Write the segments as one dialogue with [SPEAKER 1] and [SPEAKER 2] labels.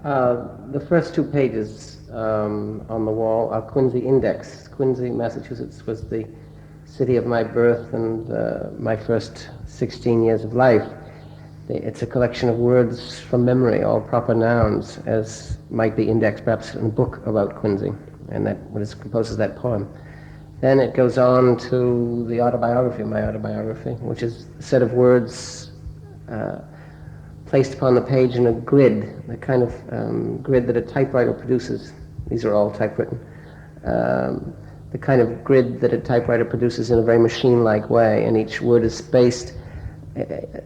[SPEAKER 1] The first two pages on the wall are Quincy Index. Quincy, Massachusetts was the city of my birth and my first 16 years of life. It's a collection of words from memory, all proper nouns, as might be indexed perhaps in a book about Quincy, and that what composes that poem. Then it goes on to the autobiography, my autobiography, which is a set of words placed upon the page in a grid, the kind of grid that a typewriter produces. These are all typewritten. The kind of grid that a typewriter produces in a very machine-like way, and each word is spaced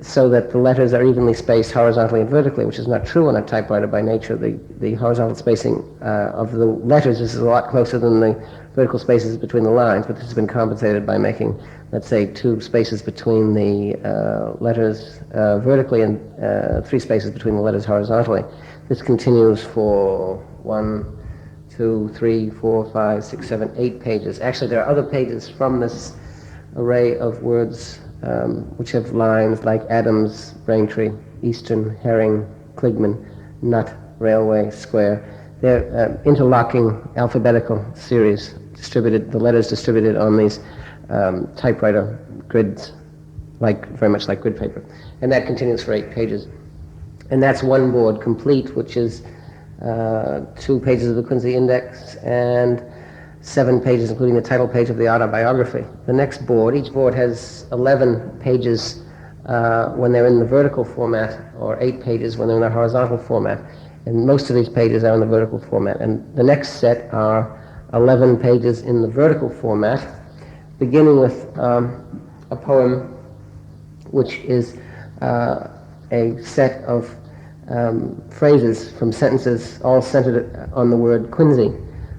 [SPEAKER 1] so that the letters are evenly spaced horizontally and vertically, which is not true on a typewriter by nature. The horizontal spacing of the letters is a lot closer than the vertical spaces between the lines, but this has been compensated by making, let's say, 2 spaces between the letters vertically and 3 spaces between the letters horizontally. This continues for 1, 2, 3, 4, 5, 6, 7, 8 pages. Actually, there are other pages from this array of words which have lines like Adams, Braintree, Eastern, Herring, Kligman, Nut, Railway, Square. They're interlocking alphabetical series, the letters distributed on these typewriter grids, very much like grid paper. And that continues for 8 pages. And that's one board complete, which is 2 pages of the Quincy Index and 7 pages, including the title page of the autobiography. The next board, each board has 11 pages when they're in the vertical format, or 8 pages when they're in the horizontal format. And most of these pages are in the vertical format. And the next set are 11 pages in the vertical format, beginning with a poem which is a set of phrases from sentences all centered on the word Quincy,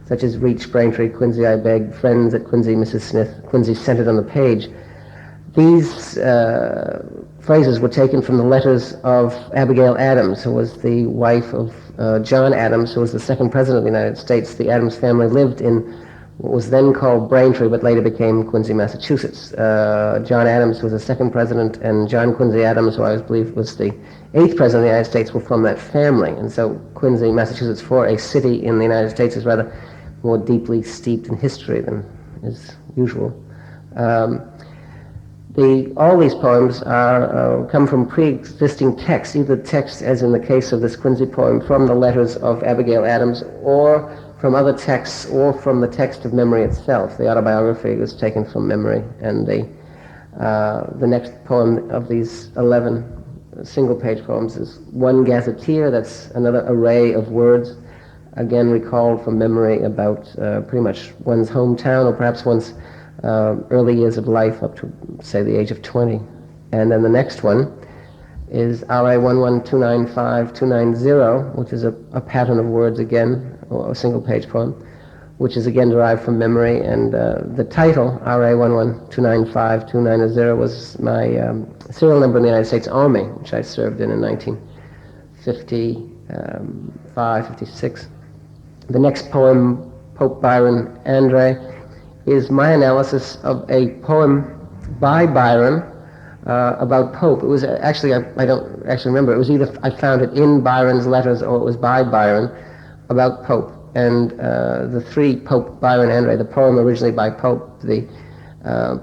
[SPEAKER 1] such as reach Braintree, Quincy I beg, friends at Quincy, Mrs. Smith, Quincy centered on the page. These phrases were taken from the letters of Abigail Adams, who was the wife of John Adams, who was the second president of the United States. The Adams family lived in what was then called Braintree, but later became Quincy, Massachusetts. John Adams was the second president, and John Quincy Adams, who I believe was the 8th president of the United States, were from that family. And so Quincy, Massachusetts, for a city in the United States, is rather more deeply steeped in history than is usual. All these poems come from pre-existing texts, either text, as in the case of this Quincy poem, from the letters of Abigail Adams, or from other texts, or from the text of memory itself. The autobiography was taken from memory, and the next poem of these 11 single-page poems is One Gazetteer. That's another array of words, again recalled from memory about pretty much one's hometown, or perhaps one's early years of life up to, say, the age of 20. And then the next one is RA 11295-290, which is a pattern of words again, or a single-page poem, which is again derived from memory. And the title, RA 11295-290, was my serial number in the United States Army, which I served in 1955, 56. The next poem, Pope Byron Andre, is my analysis of a poem by Byron about Pope. It was actually, I don't actually remember, it was either I found it in Byron's letters or it was by Byron about Pope. And the 3, Pope Byron Andre, the poem originally by Pope, the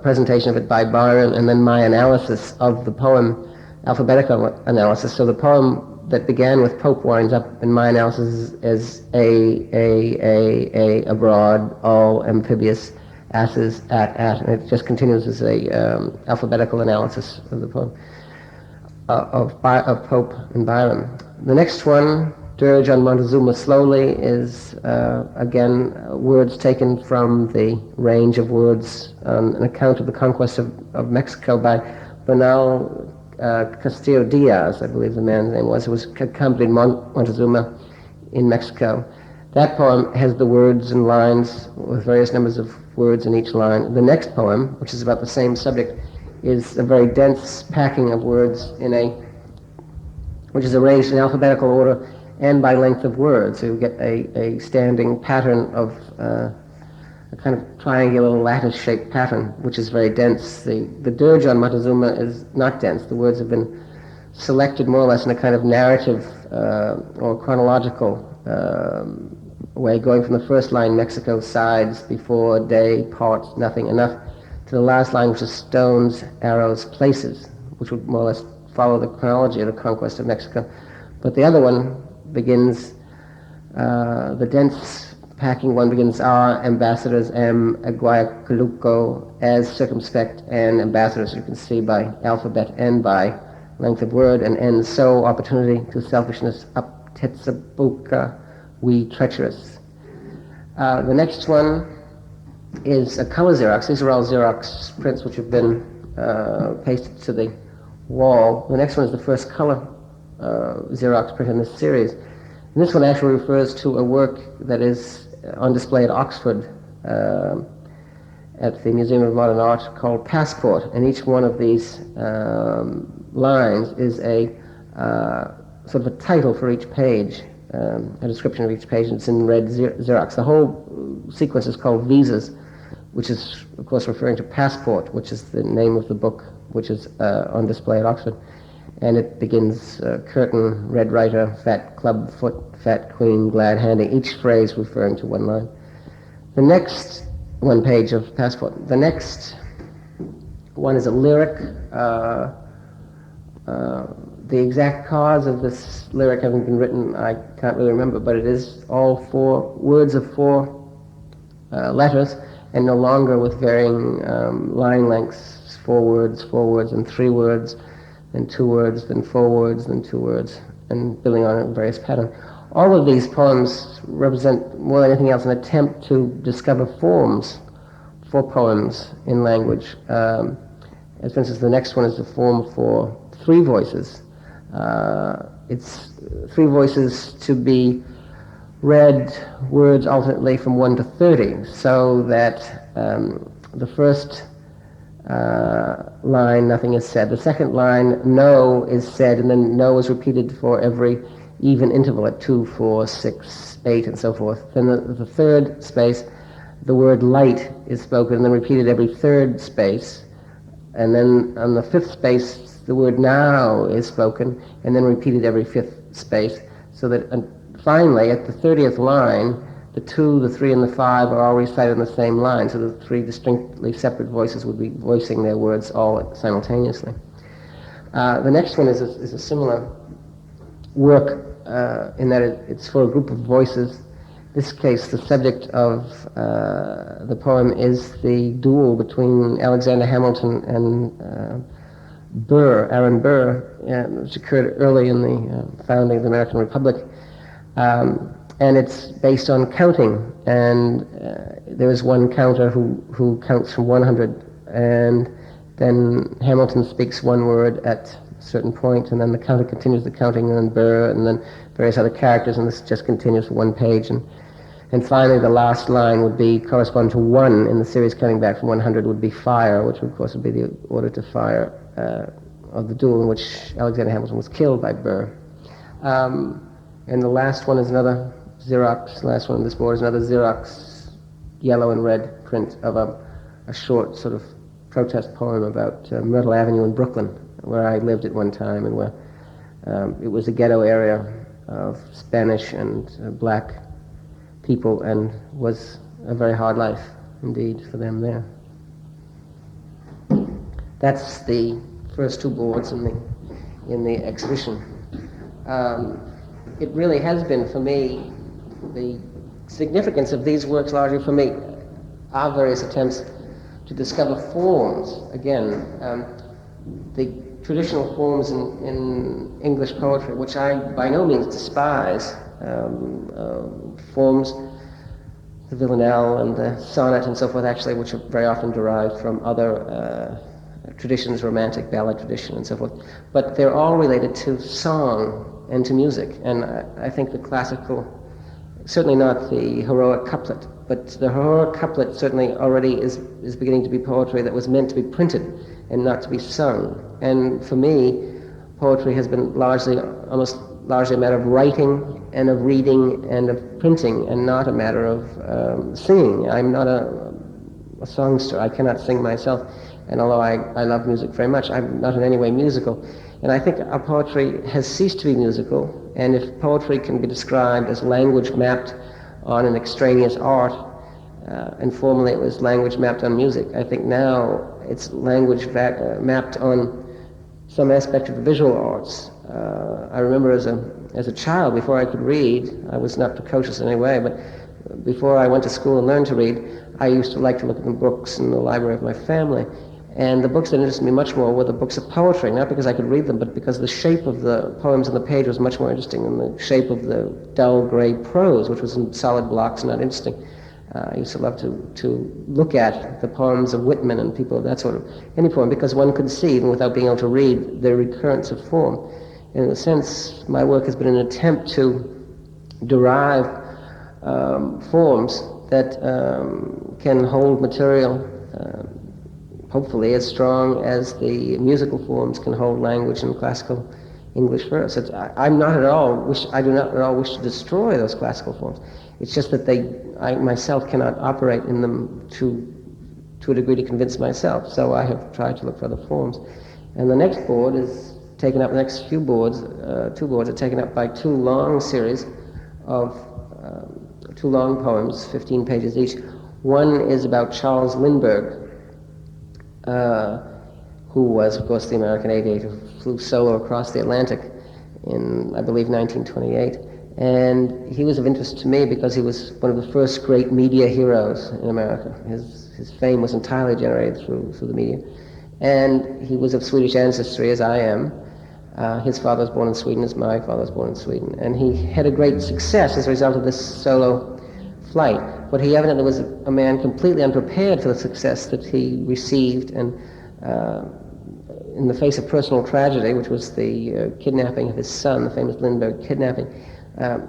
[SPEAKER 1] presentation of it by Byron, and then my analysis of the poem, alphabetical analysis. So the poem that began with Pope winds up in my analysis as a broad, all amphibious, asses, at, and it just continues as a alphabetical analysis of the poem of Pope and Byron. The next one, Dirge on Montezuma Slowly, is again words taken from the range of words on an account of the conquest of Mexico by Bernal Castillo Diaz, I believe the man's name was, who accompanied Montezuma in Mexico. That poem has the words and lines with various numbers of words in each line. The next poem, which is about the same subject, is a very dense packing of words which is arranged in alphabetical order and by length of words. So you get a standing pattern of a kind of triangular lattice-shaped pattern, which is very dense. The dirge on Montezuma is not dense. The words have been selected more or less in a kind of narrative or chronological way, going from the first line, Mexico sides, before, day, pot, nothing, enough, to the last line, which is stones, arrows, places, which would more or less follow the chronology of the conquest of Mexico. But the other one begins, the dense packing one begins, ambassadors, Aguayacaluco, as circumspect, and ambassadors, you can see by alphabet and by length of word, and ends, so opportunity to selfishness, up Tetzabuca, we treacherous. The next one is a color Xerox. These are all Xerox prints which have been pasted to the wall. The next one is the first color Xerox print in this series. And this one actually refers to a work that is on display at Oxford at the Museum of Modern Art called Passport. And each one of these lines is a sort of a title for each page, a description of each page, and it's in red Xerox. The whole sequence is called Visas, which is, of course, referring to Passport, which is the name of the book, which is on display at Oxford. And it begins, curtain, red writer, fat club foot, fat queen, glad handing, each phrase referring to one line. The next one page of Passport. The next one is a lyric. The exact cause of this lyric having been written, I can't really remember, but it is all four words of four letters, and no longer with varying line lengths, 4 words, and 3 words, then 2 words, then 4 words, then 2 words, and building on a various pattern. All of these poems represent, more than anything else, an attempt to discover forms for poems in language. As for instance, the next one is the form for 3 voices. It's 3 voices to be read words alternately from 1 to 30, so that the first line, nothing is said. The second line, no, is said, and then no is repeated for every even interval at 2, 4, 6, 8, and so forth. Then the third space, the word light is spoken and then repeated every third space. And then on the 5th space, the word now is spoken and then repeated every 5th space. So that finally, at the 30th line, the 2, the 3, and the 5 are all recited in the same line. So the 3 distinctly separate voices would be voicing their words all simultaneously. The next one is a similar work in that it's for a group of voices. In this case, the subject of the poem is the duel between Alexander Hamilton and Aaron Burr, which occurred early in the founding of the American Republic. And it's based on counting. And there is one counter who counts from 100, and then Hamilton speaks one word at a certain point, and then the counter continues the counting, and then Burr, and then various other characters, and this just continues for one page. And finally, the last line would correspond to 1 in the series, counting back from 100 would be fire, which of course would be the order to fire of the duel in which Alexander Hamilton was killed by Burr. And the last one is another Xerox, last one on this board is another Xerox yellow and red print of a short sort of protest poem about Myrtle Avenue in Brooklyn, where I lived at one time, and where it was a ghetto area of Spanish and black people, and was a very hard life indeed for them there. That's the first 2 boards in the exhibition. It really has been for me, the significance of these works largely for me are various attempts to discover forms. Again, the traditional forms in English poetry, which I by no means despise, forms, the villanelle and the sonnet and so forth, actually, which are very often derived from other traditions, romantic ballad tradition and so forth. But they're all related to song and to music. And I think the classical, certainly not the heroic couplet, but the heroic couplet certainly already is beginning to be poetry that was meant to be printed and not to be sung. And for me, poetry has been almost largely a matter of writing and of reading and of printing, and not a matter of singing. I'm not a songster. I cannot sing myself. And although I love music very much, I'm not in any way musical. And I think our poetry has ceased to be musical, and if poetry can be described as language mapped on an extraneous art, and formerly it was language mapped on music, I think now it's language mapped on some aspect of the visual arts. I remember as a child, before I could read, I was not precocious in any way, but before I went to school and learned to read, I used to like to look at the books in the library of my family. And the books that interested me much more were the books of poetry, not because I could read them, but because the shape of the poems on the page was much more interesting than the shape of the dull gray prose, which was in solid blocks and not interesting. I used to love to look at the poems of Whitman and people of that sort of, any poem, because one could see, even without being able to read, the recurrence of form. And in a sense, my work has been an attempt to derive forms that can hold material hopefully as strong as the musical forms can hold language in classical English verse. I do not at all wish to destroy those classical forms. It's just that I myself cannot operate in them to a degree to convince myself. So I have tried to look for other forms. And the next board is taken up. The next few boards, two boards, are taken up by two long series of two long poems, 15 pages each. One is about Charles Lindbergh, who was, of course, the American aviator who flew solo across the Atlantic in, I believe, 1928. And he was of interest to me because he was one of the first great media heroes in America. His fame was entirely generated through the media. And he was of Swedish ancestry, as I am. His father was born in Sweden, as my father was born in Sweden. And he had a great success as a result of this solo flight. But he evidently was a man completely unprepared for the success that he received, and in the face of personal tragedy, which was the kidnapping of his son, the famous Lindbergh kidnapping,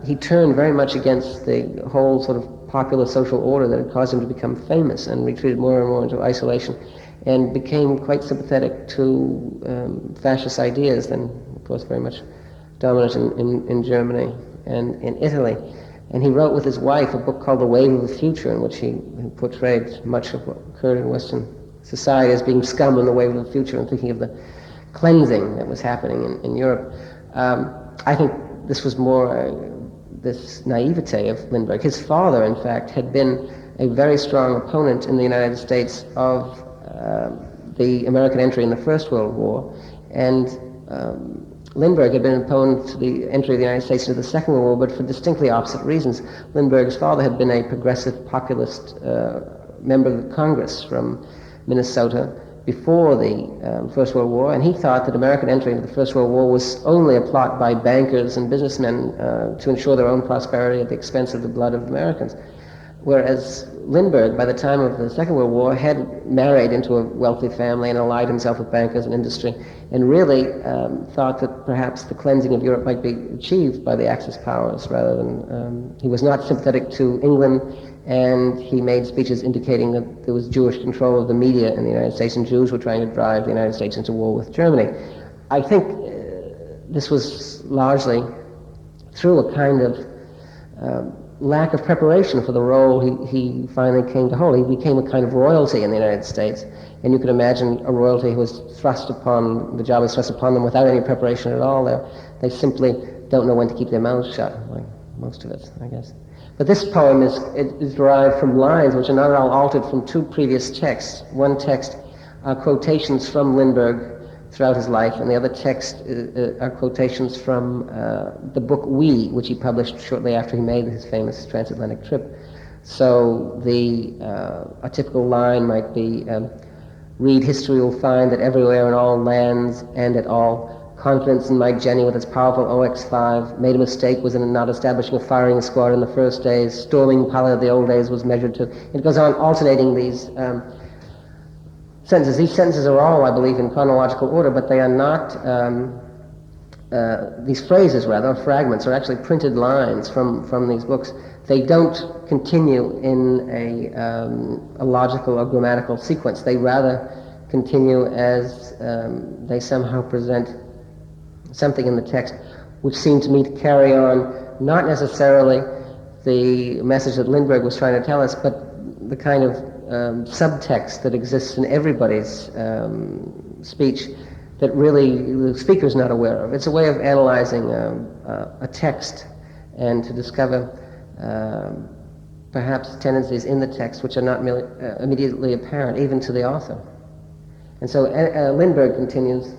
[SPEAKER 1] he turned very much against the whole sort of popular social order that had caused him to become famous, and retreated more and more into isolation, and became quite sympathetic to fascist ideas, then of course very much dominant in Germany and in Italy. And he wrote with his wife a book called The Wave of the Future, in which he portrayed much of what occurred in Western society as being scum in the wave of the future, and thinking of the cleansing that was happening in Europe. I think this was more this naivete of Lindbergh. His father, in fact, had been a very strong opponent in the United States of the American entry in the First World War, and Lindbergh had been an opponent to the entry of the United States into the Second World War, but for distinctly opposite reasons. Lindbergh's father had been a progressive populist member of the Congress from Minnesota before the First World War, and he thought that American entry into the First World War was only a plot by bankers and businessmen to ensure their own prosperity at the expense of the blood of Americans. Whereas Lindbergh, by the time of the Second World War, had married into a wealthy family and allied himself with bankers and industry, and really thought that perhaps the cleansing of Europe might be achieved by the Axis powers rather than... he was not sympathetic to England, and he made speeches indicating that there was Jewish control of the media in the United States, and Jews were trying to drive the United States into war with Germany. I think this was largely through a kind of lack of preparation for the role he finally came to hold. He became a kind of royalty in the United States, and you could imagine a royalty who was the job was thrust upon them without any preparation at all. They simply don't know when to keep their mouths shut, like most of us, I guess. But this poem is derived from lines which are not at all altered from two previous texts. One text are quotations from Lindbergh throughout his life, and the other text are quotations from the book We, which he published shortly after he made his famous transatlantic trip. So a typical line might be, read history will find that everywhere in all lands and at all, confidence in my Jenny with its powerful OX-5 made a mistake, was in not establishing a firing squad in the first days, storming Pilot of the old days was measured to... It goes on alternating these sentences. These sentences are all, I believe, in chronological order, but they are not... these phrases, rather, or fragments, are actually printed lines from these books. They don't continue in a logical or grammatical sequence. They rather continue as they somehow present something in the text which seemed to me to carry on not necessarily the message that Lindbergh was trying to tell us, but the kind of subtext that exists in everybody's speech that really the speaker is not aware of. It's a way of analyzing a text and to discover perhaps tendencies in the text which are not immediately apparent even to the author. And so Lindbergh continues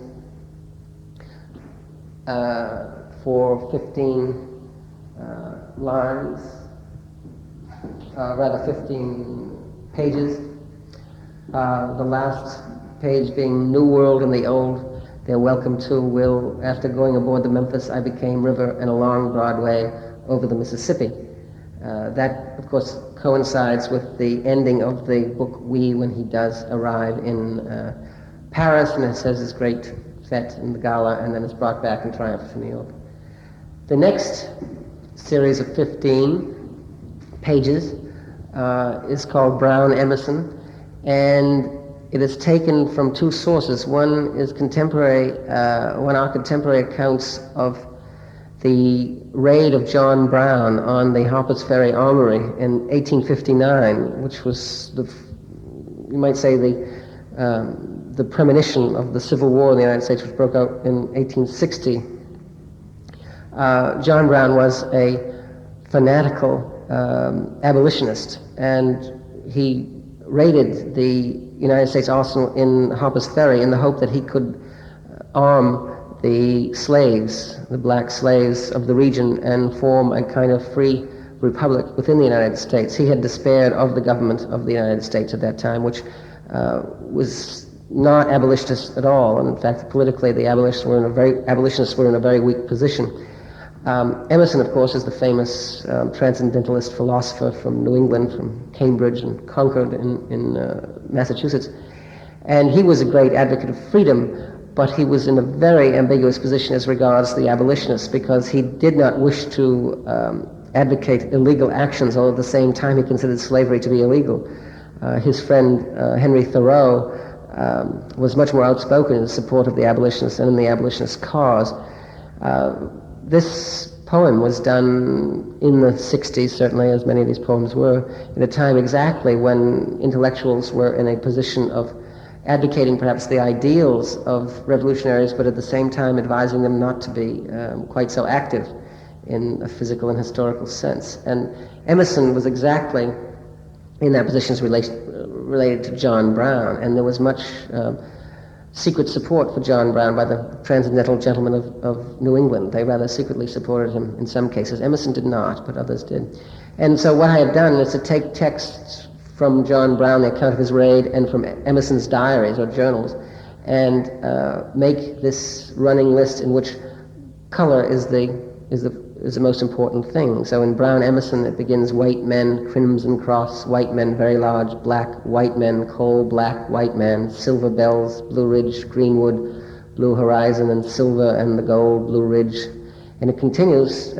[SPEAKER 1] for 15 lines, rather 15 pages. The last page being New World and the Old, they're welcome to will, after going aboard the Memphis, I became river and along Broadway over the Mississippi. That, of course, coincides with the ending of the book We when he does arrive in Paris, and it says his great fete in the gala, and then is brought back in triumph to New York. The next series of 15 pages is called Brown Emerson, and it is taken from two sources. One is one are contemporary accounts of the raid of John Brown on the Harper's Ferry Armory in 1859, which was you might say the premonition of the Civil War in the United States, which broke out in 1860. John Brown was a fanatical abolitionist, and he raided the United States arsenal in Harper's Ferry in the hope that he could arm the slaves, the black slaves of the region, and form a kind of free republic within the United States. He had despaired of the government of the United States at that time, which was not abolitionist at all. And in fact, politically, the abolitionists were in a very weak position. Emerson, of course, is the famous transcendentalist philosopher from New England, from Cambridge and Concord in Massachusetts. And he was a great advocate of freedom, but he was in a very ambiguous position as regards the abolitionists, because he did not wish to advocate illegal actions, although at the same time he considered slavery to be illegal. His friend Henry Thoreau was much more outspoken in support of the abolitionists and in the abolitionist cause. This poem was done in the 60s, certainly, as many of these poems were, at a time exactly when intellectuals were in a position of advocating perhaps the ideals of revolutionaries, but at the same time advising them not to be quite so active in a physical and historical sense. And Emerson was exactly in that position related to John Brown, and there was much secret support for John Brown by the transcendental gentlemen of New England. They rather secretly supported him in some cases. Emerson did not, but others did. And so what I have done is to take texts from John Brown, the account of his raid, and from Emerson's diaries or journals, and make this running list in which color is the most important thing. So in Brown Emerson, it begins white men, crimson cross, white men very large, black, white men, coal black, white man, silver bells, Blue Ridge, Greenwood, blue horizon, and silver and the gold, Blue Ridge. And it continues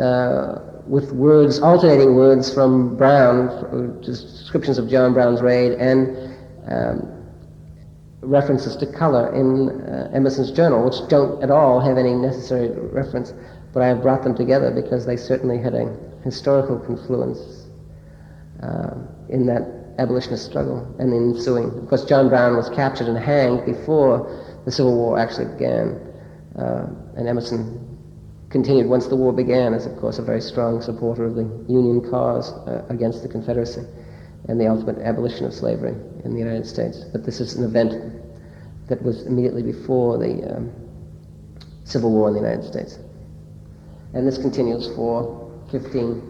[SPEAKER 1] with words, alternating words from Brown, descriptions of John Brown's raid, and references to color in Emerson's journal, which don't at all have any necessary reference, but I have brought them together because they certainly had a historical confluence in that abolitionist struggle and the ensuing. Of course, John Brown was captured and hanged before the Civil War actually began, and Emerson continued once the war began as, of course, a very strong supporter of the Union cause against the Confederacy and the ultimate abolition of slavery in the United States. But this is an event that was immediately before the Civil War in the United States. And this continues for 15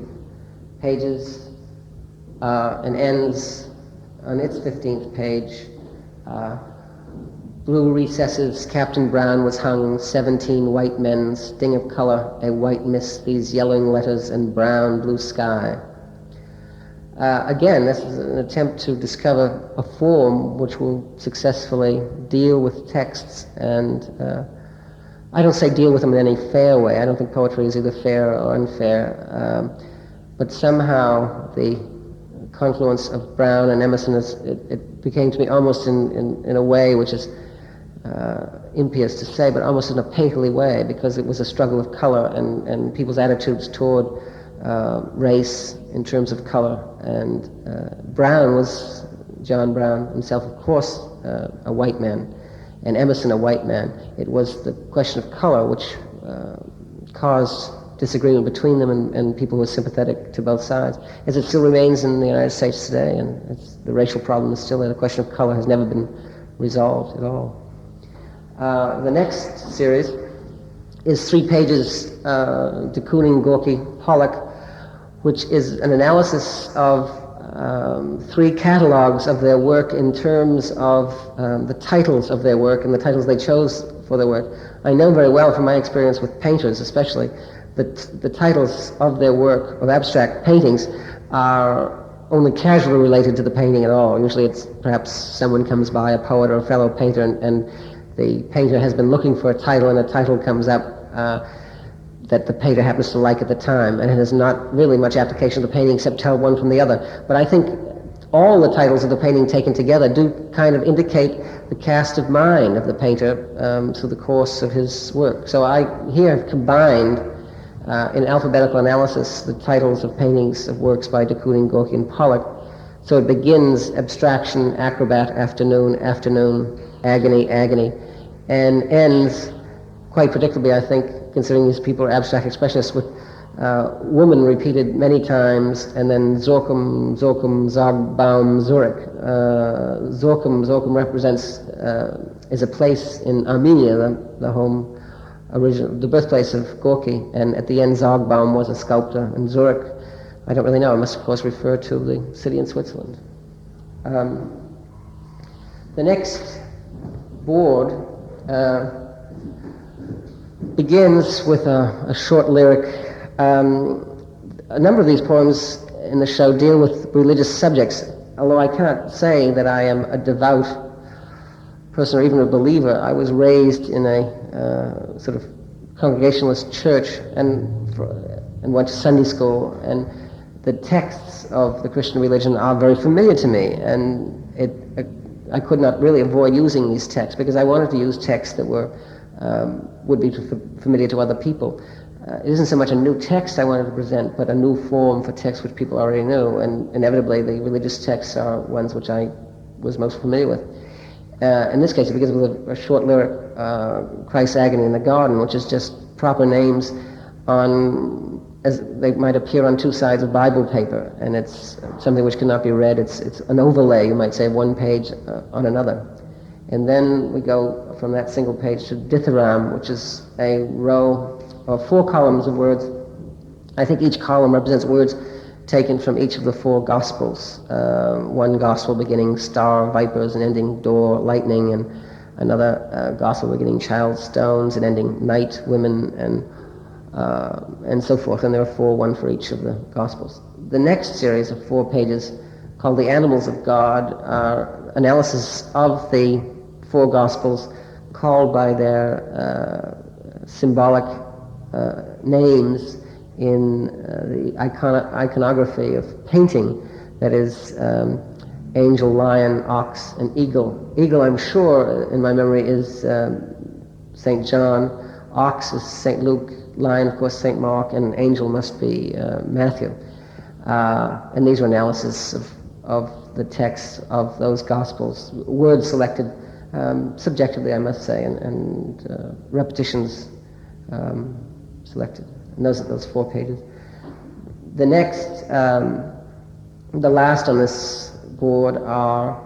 [SPEAKER 1] pages and ends on its 15th page. Blue recesses, Captain Brown was hung, 17 white men, sting of color, a white mist, these yellowing letters, and brown blue sky. Again, this is an attempt to discover a form which will successfully deal with texts, and I don't say deal with them in any fair way. I don't think poetry is either fair or unfair, but somehow the confluence of Brown and Emerson, it became to me almost in a way which is impious to say, but almost in a painterly way, because it was a struggle of color and people's attitudes toward race in terms of color. And Brown was John Brown himself, of course, a white man, and Emerson, a white man. It was the question of color which caused disagreement between them, and people who were sympathetic to both sides, as it still remains in the United States today, and the racial problem is still there. The question of color has never been resolved at all. The next series is 3 pages, de Kooning, Gorky, Pollock, which is an analysis of 3 catalogs of their work in terms of the titles of their work and the titles they chose for their work. I know very well from my experience with painters especially that the titles of their work, of abstract paintings, are only casually related to the painting at all. Usually it's perhaps someone comes by, a poet or a fellow painter, and the painter has been looking for a title, and a title comes up that the painter happens to like at the time, and it has not really much application to the painting except tell one from the other. But I think all the titles of the painting taken together do kind of indicate the cast of mind of the painter through the course of his work. So I here have combined in alphabetical analysis the titles of paintings of works by de Kooning, Gorky, and Pollock. So it begins abstraction, acrobat, afternoon, afternoon, agony, agony, and ends quite predictably, I think, considering these people are abstract expressionists, with woman repeated many times, and then Zorkum, Zorkum, Zogbaum, Zurich. Zorkum represents, is a place in Armenia, the home, the birthplace of Gorky, and at the end Zogbaum was a sculptor, and Zurich, I don't really know, it must of course refer to the city in Switzerland. The next board begins with a short lyric. A number of these poems in the show deal with religious subjects, although I cannot say that I am a devout person or even a believer. I was raised in a sort of Congregationalist church and went to Sunday school, and the texts of the Christian religion are very familiar to me, and I could not really avoid using these texts because I wanted to use texts that would be familiar to other people. It isn't so much a new text I wanted to present, but a new form for text which people already knew, and inevitably the religious texts are ones which I was most familiar with. In this case, it begins with a short lyric, Christ's Agony in the Garden, which is just proper names as they might appear on 2 sides of Bible paper, and it's something which cannot be read. It's an overlay, you might say, one page on another. And then we go from that single page to Ditharam, which is a row or 4 columns of words. I think each column represents words taken from each of the 4 Gospels. One Gospel beginning star, vipers, and ending door, lightning, and another Gospel beginning child, stones, and ending night, women, and so forth. And there are 4, one for each of the Gospels. The next series of 4 pages, called The Animals of God, are analysis of the 4 Gospels called by their symbolic names in the iconography of painting, that is angel, lion, ox, and eagle. Eagle, I'm sure, in my memory, is St. John, ox is St. Luke, lion, of course, St. Mark, and angel must be Matthew. And these are analysis of the texts of those Gospels, words selected subjectively, I must say, and repetitions selected. And those are those 4 pages. The next, the last on this board are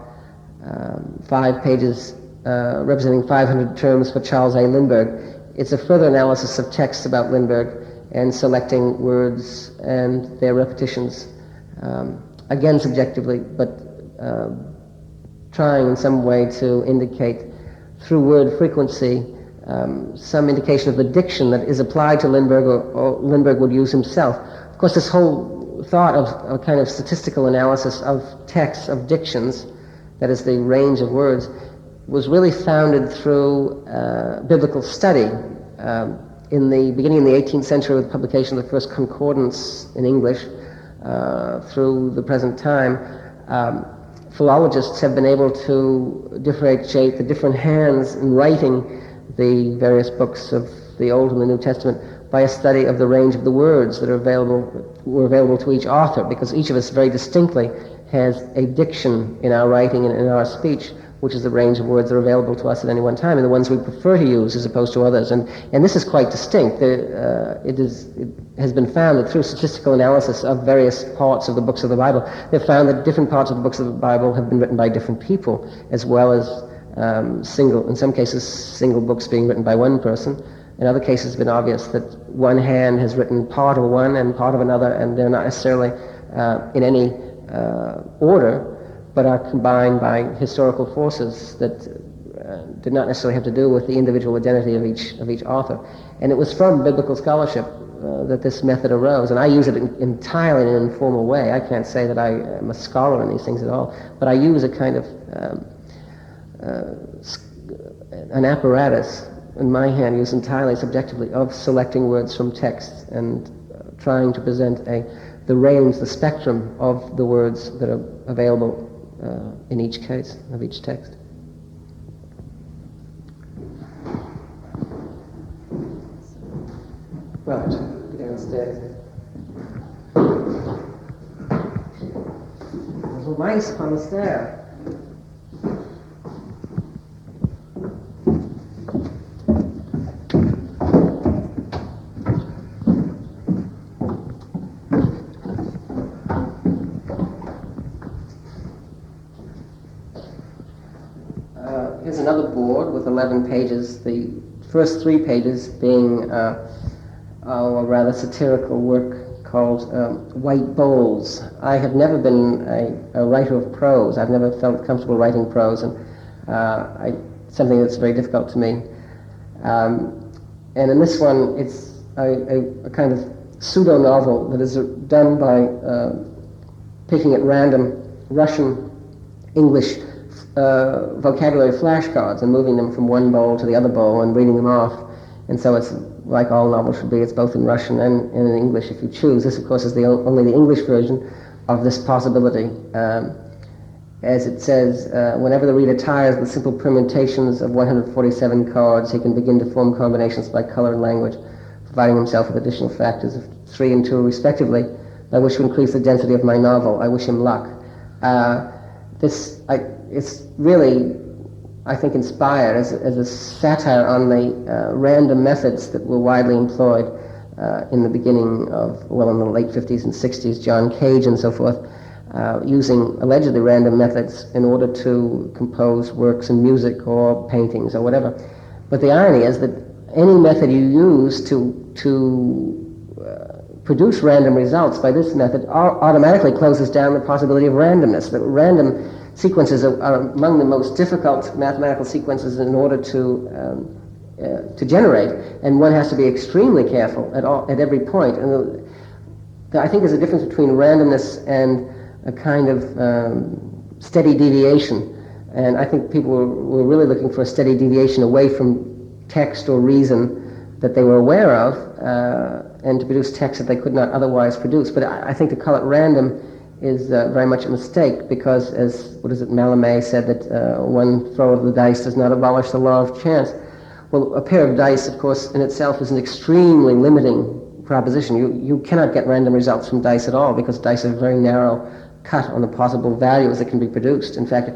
[SPEAKER 1] 5 pages representing 500 terms for Charles A. Lindbergh. It's a further analysis of texts about Lindbergh and selecting words and their repetitions, again subjectively, but trying in some way to indicate through word frequency some indication of the diction that is applied to Lindbergh or Lindbergh would use himself. Of course, this whole thought of a kind of statistical analysis of texts, of dictions, that is the range of words, was really founded through biblical study. In the beginning of the 18th century, with the publication of the first concordance in English, through the present time, philologists have been able to differentiate the different hands in writing the various books of the Old and the New Testament by a study of the range of the words that were available to each author, because each of us very distinctly has a diction in our writing and in our speech, which is the range of words that are available to us at any one time, and the ones we prefer to use as opposed to others. And this is quite distinct. It has been found that through statistical analysis of various parts of the books of the Bible, they've found that different parts of the books of the Bible have been written by different people, as well as in some cases, single books being written by one person. In other cases, it's been obvious that one hand has written part of one and part of another, and they're not necessarily in any order, but are combined by historical forces that did not necessarily have to do with the individual identity of each author. And it was from biblical scholarship that this method arose, and I use it entirely in an informal way. I can't say that I am a scholar in these things at all, but I use a kind of an apparatus in my hand, used entirely subjectively, of selecting words from texts and trying to present the range, the spectrum of the words that are available in each case of each text. Well, go downstairs. There's a mice on the stair. Here's another board with 11 pages, the first 3 pages being a rather satirical work called White Bowls. I have never been a writer of prose. I've never felt comfortable writing prose, and something that's very difficult to me. And in this one, it's a kind of pseudo-novel that is done by picking at random Russian, English vocabulary flashcards and moving them from one bowl to the other bowl and reading them off. And so it's like all novels should be. It's both in Russian and in English if you choose. This, of course, is only the English version of this possibility. As it says, whenever the reader tires of the simple permutations of 147 cards, he can begin to form combinations by color and language, providing himself with additional factors of 3 and 2 respectively. I wish to increase the density of my novel. I wish him luck. It's really, I think, inspired as a satire on the random methods that were widely employed in the beginning of, in the late 50s and 60s, John Cage and so forth, using allegedly random methods in order to compose works in music or paintings or whatever. But the irony is that any method you use to produce random results by this method automatically closes down the possibility of randomness. That random sequences are among the most difficult mathematical sequences in order to generate, and one has to be extremely careful at every point. And I think there's a difference between randomness and a kind of steady deviation. And I think people were really looking for a steady deviation away from text or reason that they were aware of, and to produce text that they could not otherwise produce. But I think to call it random is very much a mistake, because, as Lament said, that one throw of the dice does not abolish the law of chance. Well, a pair of dice, of course, in itself is an extremely limiting proposition. You cannot get random results from dice at all, because dice are a very narrow cut on the possible values that can be produced. In fact,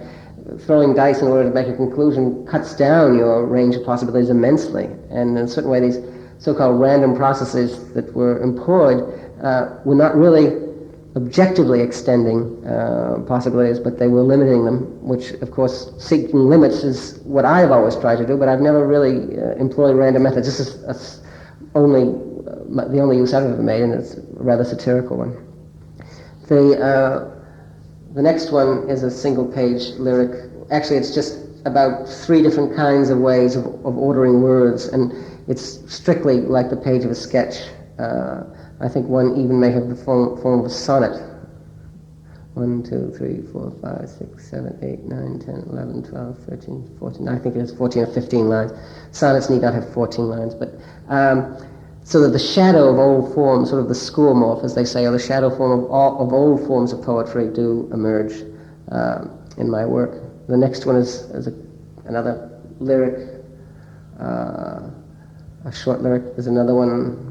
[SPEAKER 1] throwing dice in order to make a conclusion cuts down your range of possibilities immensely. And in a certain way, these so-called random processes that were employed were not really objectively extending possibilities, but they were limiting them, which, of course, seeking limits is what I have always tried to do, but I've never really employed random methods. This is the only use I've ever made, and it's a rather satirical one. The next one is a single-page lyric. Actually, it's just about 3 different kinds of ways of ordering words, and it's strictly like the page of a sketch. I think one even may have the form of a sonnet. 1, 2, 3, 4, 5, 6, 7, 8, 9, 10, 11, 12, 13, 14. I think it has 14 or 15 lines. Sonnets need not have 14 lines, but so that the shadow of old forms, sort of the schoolmorph, as they say, or the shadow form of old forms of poetry do emerge in my work. The next one is another lyric, a short lyric. There's another one,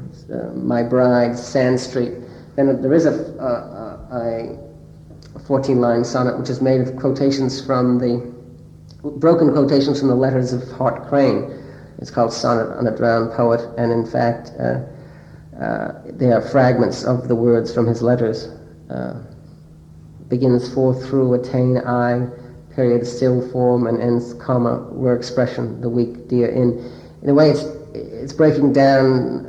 [SPEAKER 1] My Bride, Sand Street. Then there is a 14-line sonnet, which is made of quotations from broken quotations from the letters of Hart Crane. It's called Sonnet on a Drowned Poet, and in fact, they are fragments of the words from his letters. Begins forth through attain I, period, still form, and ends comma, where expression, the weak dear in. In a way, it's breaking down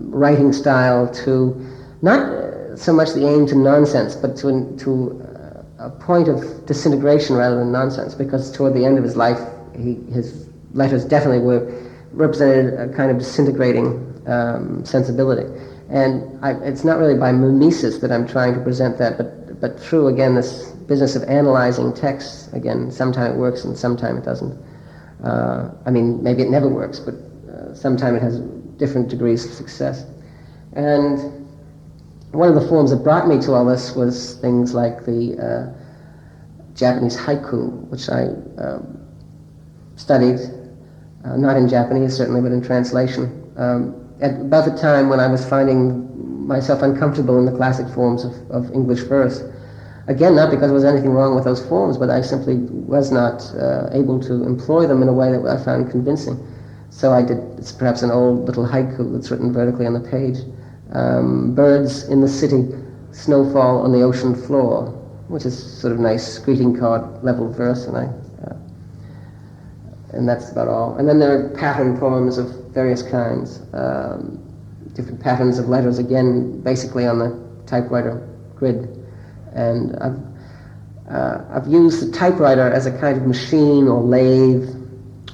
[SPEAKER 1] writing style to not so much the aim to nonsense, but to a point of disintegration rather than nonsense, because toward the end of his life, his letters definitely represented a kind of disintegrating sensibility. And it's not really by mimesis that I'm trying to present that, but through, again, this business of analyzing texts. Again, sometimes it works and sometimes it doesn't. I mean, maybe it never works, but sometimes it has different degrees of success. And one of the forms that brought me to all this was things like the Japanese haiku, which I studied, not in Japanese certainly, but in translation. At about the time when I was finding myself uncomfortable in the classic forms of English verse. Again, not because there was anything wrong with those forms, but I simply was not able to employ them in a way that I found convincing. So I did, it's perhaps an old little haiku that's written vertically on the page. Birds in the city, snowfall on the ocean floor, which is sort of nice greeting card level verse, and that's about all. And then there are pattern poems of various kinds, different patterns of letters, again, basically on the typewriter grid. And I've used the typewriter as a kind of machine or lathe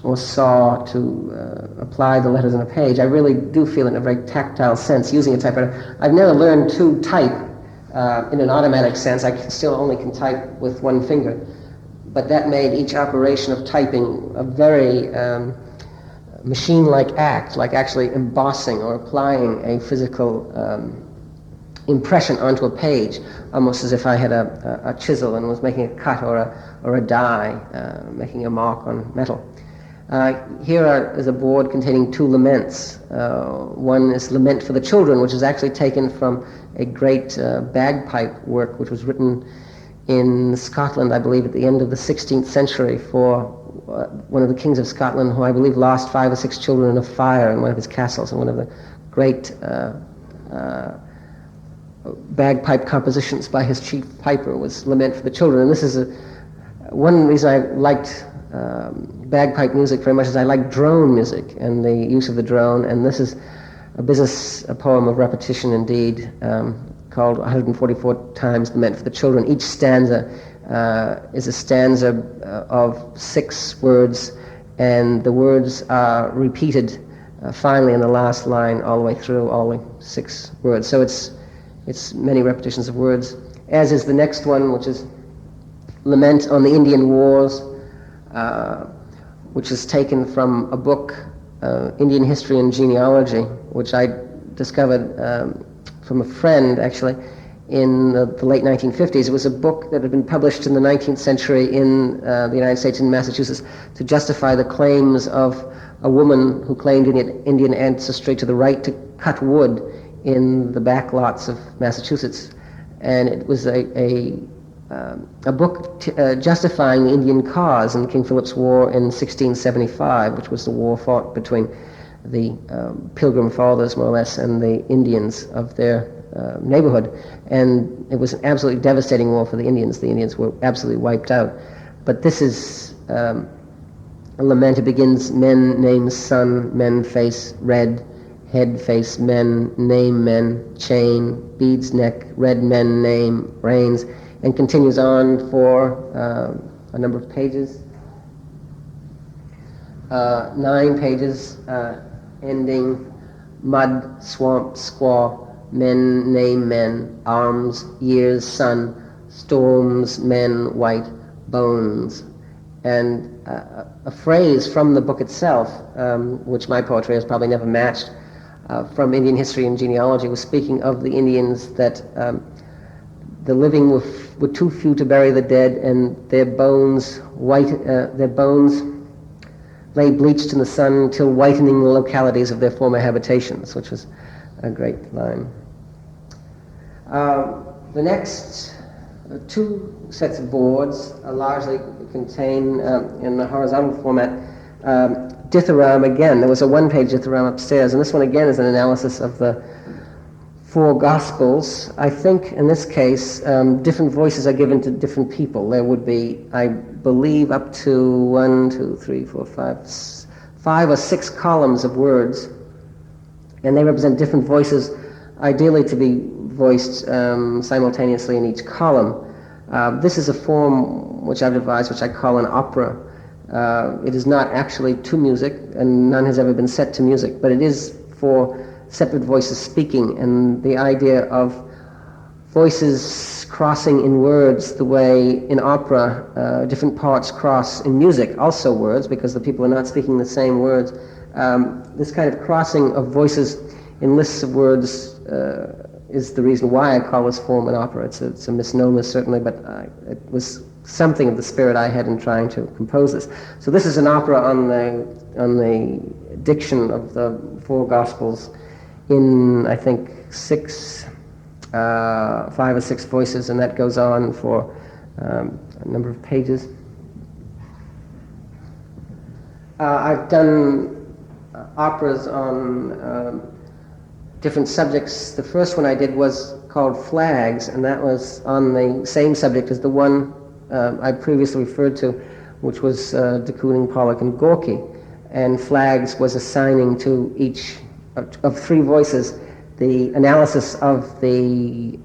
[SPEAKER 1] or saw to apply the letters on a page. I really do feel in a very tactile sense using a typewriter. I've never learned to type in an automatic sense. I still only can type with one finger. But that made each operation of typing a very machine-like act, like actually embossing or applying a physical impression onto a page, almost as if I had a chisel and was making a cut or a die, making a mark on metal. Here is a board containing two laments. One is Lament for the Children, which is actually taken from a great bagpipe work which was written in Scotland, I believe, at the end of the 16th century for one of the kings of Scotland, who I believe lost 5 or 6 children in a fire in one of his castles, and one of the great bagpipe compositions by his chief piper was Lament for the Children. And this is one reason I liked bagpipe music very much is I like drone music and the use of the drone, and this is a poem of repetition indeed, called 144 times Lament for the Children. Each stanza is a stanza of 6 words, and the words are repeated finally in the last line all the way through, all the 6 words. So it's many repetitions of words, as is the next one, which is Lament on the Indian Wars, which is taken from a book, Indian History and Genealogy, which I discovered from a friend, actually, in the late 1950s. It was a book that had been published in the 19th century in the United States, in Massachusetts, to justify the claims of a woman who claimed Indian ancestry to the right to cut wood in the back lots of Massachusetts. And it was a book justifying the Indian cause in King Philip's War in 1675, which was the war fought between the Pilgrim Fathers, more or less, and the Indians of their neighborhood. And it was an absolutely devastating war for the Indians. The Indians were absolutely wiped out. But this is a lament. It begins, men name sun, men face red, head face men, name men, chain, beads neck, red men name, rains, and continues on for a number of pages. 9 pages, ending mud, swamp, squaw, men name men, arms, years, sun, storms, men, white, bones. And a phrase from the book itself, which my poetry has probably never matched, from Indian History and Genealogy, was speaking of the Indians that the living were too few to bury the dead, and their bones lay bleached in the sun till whitening the localities of their former habitations, which was a great line. The next two sets of boards, largely contain in the horizontal format dithyramb again. There was a one-page dithyramb upstairs, and this one again is an analysis of the four Gospels. I think in this case, different voices are given to different people. There would be, I believe, up to 1, 2, 3, 4, 5 or 6 columns of words, and they represent different voices, ideally to be voiced simultaneously in each column. This is a form which I've devised, which I call an opera. It is not actually to music, and none has ever been set to music, but it is for separate voices speaking, and the idea of voices crossing in words the way in opera different parts cross in music, also words, because the people are not speaking the same words. This kind of crossing of voices in lists of words is the reason why I call this form an opera. It's a misnomer, certainly, but it was something of the spirit I had in trying to compose this. So this is an opera on the diction of the four Gospels in, I think, 5 or 6 voices, and that goes on for a number of pages. I've done operas on different subjects. The first one I did was called Flags, and that was on the same subject as the one I previously referred to, which was de Kooning, Pollock, and Gorky. And Flags was assigning to each of 3 voices the analysis of the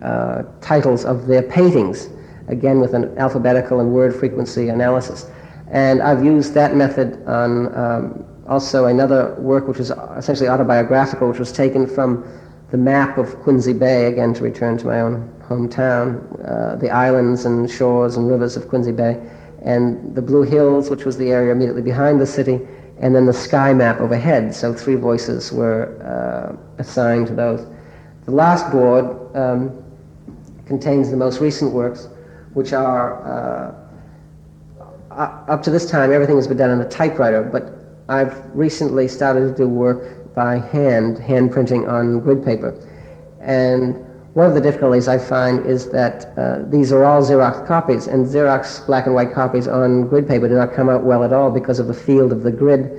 [SPEAKER 1] titles of their paintings, again with an alphabetical and word frequency analysis. And I've used that method on also another work which was essentially autobiographical, which was taken from the map of Quincy Bay, again to return to my own hometown, the islands and shores and rivers of Quincy Bay, and the Blue Hills, which was the area immediately behind the city, and then the sky map overhead. So 3 voices were assigned to those. The last board contains the most recent works, which are, up to this time, everything has been done on a typewriter, but I've recently started to do work by hand printing on grid paper. And one of the difficulties I find is that these are all Xerox copies, and Xerox black and white copies on grid paper do not come out well at all because of the field of the grid.